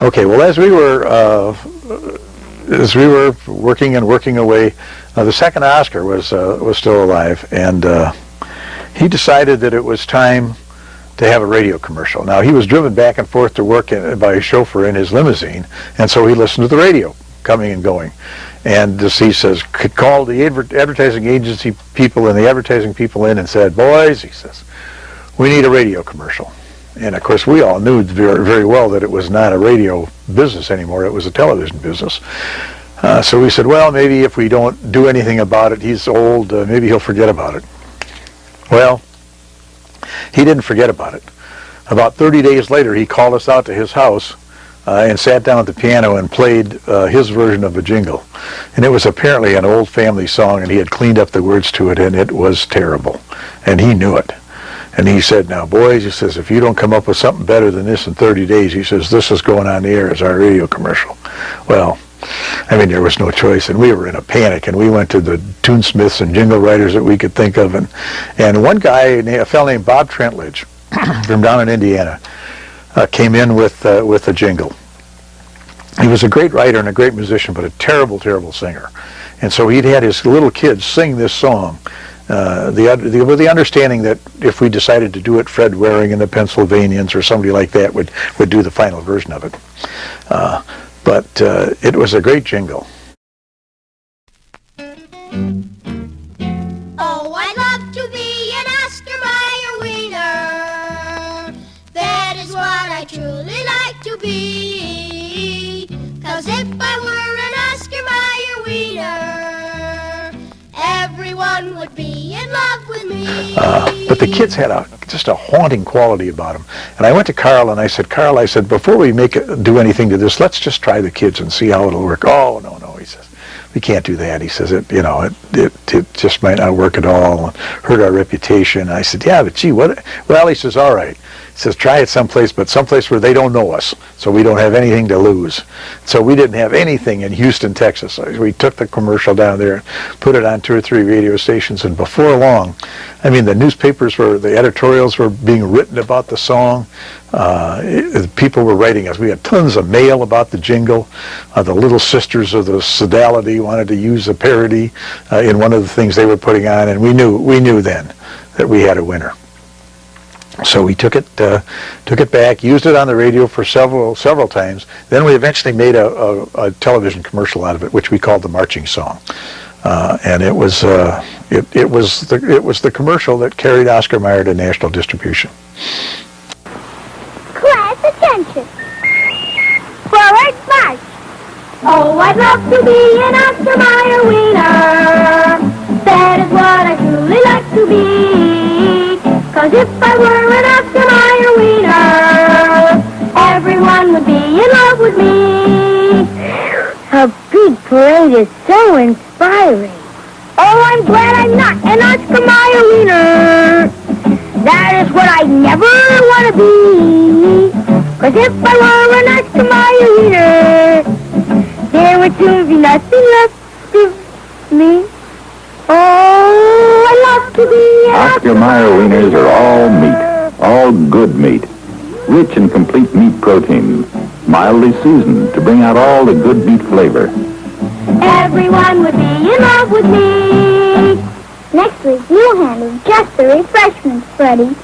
Okay, well, as we were working away, the second Oscar was still alive, and he decided that it was time to have a radio commercial. Now, he was driven back and forth to work by a chauffeur in his limousine, and so he listened to the radio coming and going. And he says, called the advertising agency people and the advertising people in and said, "Boys," he says, "we need a radio commercial." And of course, we all knew very, very well that it was not a radio business anymore. It was a television business. So we said, well, maybe if we don't do anything about it, he's old, maybe he'll forget about it. Well, he didn't forget about it. About 30 days later, he called us out to his house and sat down at the piano and played his version of a jingle. And it was apparently an old family song, and he had cleaned up the words to it, and it was terrible. And he knew it. And he said, "Now, boys," he says, "if you don't come up with something better than this in 30 days, he says, this is going on the air as our radio commercial." Well, I mean, there was no choice, and we were in a panic, and we went to the tunesmiths and jingle writers that we could think of, and one guy, a fellow named Bob Trentledge from down in Indiana, came in with a jingle. He was a great writer and a great musician, but a terrible, terrible singer. And so he'd had his little kids sing this song, with the understanding that if we decided to do it, Fred Waring and the Pennsylvanians or somebody like that would do the final version of it. But it was a great jingle. Oh, I'd love to be an Oscar Mayer Wiener. That is what I truly like to be. 'Cause if I were an Oscar Mayer Wiener, everyone would be in love with me. But the kids had just a haunting quality about them. And I went to Carl and I said, "Carl," I said, "before we do anything to this, let's just try the kids and see how it'll work." "Oh, no," he says, "we can't do that." He says, it just might not work at all and hurt our reputation." I said, "Yeah, but gee, what?" Well, he says, "All right." He says, "Try it someplace, but someplace where they don't know us, so we don't have anything to lose." So we didn't have anything in Houston, Texas. So we took the commercial down there, put it on 2 or 3 radio stations, and before long, I mean, the editorials were being written about the song. People were writing us. We had tons of mail about the jingle. The Little Sisters of the Sodality wanted to use a parody in one of the things they were putting on, and we knew then that we had a winner. So we took it back, used it on the radio for several times. Then we eventually made a television commercial out of it, which we called the Marching Song, and it was the commercial that carried Oscar Mayer to national distribution. Class attention. Forward march. Oh, I'd love to be an Oscar Mayer Wiener. That is what I truly like to be. 'Cause if I were an Oscar Mayer Wiener, everyone would be in love with me. A big parade is so inspiring. Oh, I'm glad I'm not an Oscar Mayer Wiener. That is what I never want to be. 'Cause if I were an Oscar Mayer Wiener, there would soon be nothing left of me. Oh, I love to be an Oscar Mayer Wieners are all meat, all good meat, rich and complete meat protein, mildly seasoned to bring out all the good meat flavor. Everyone would be in love with me. Next week, you handle just the refreshments, Freddie.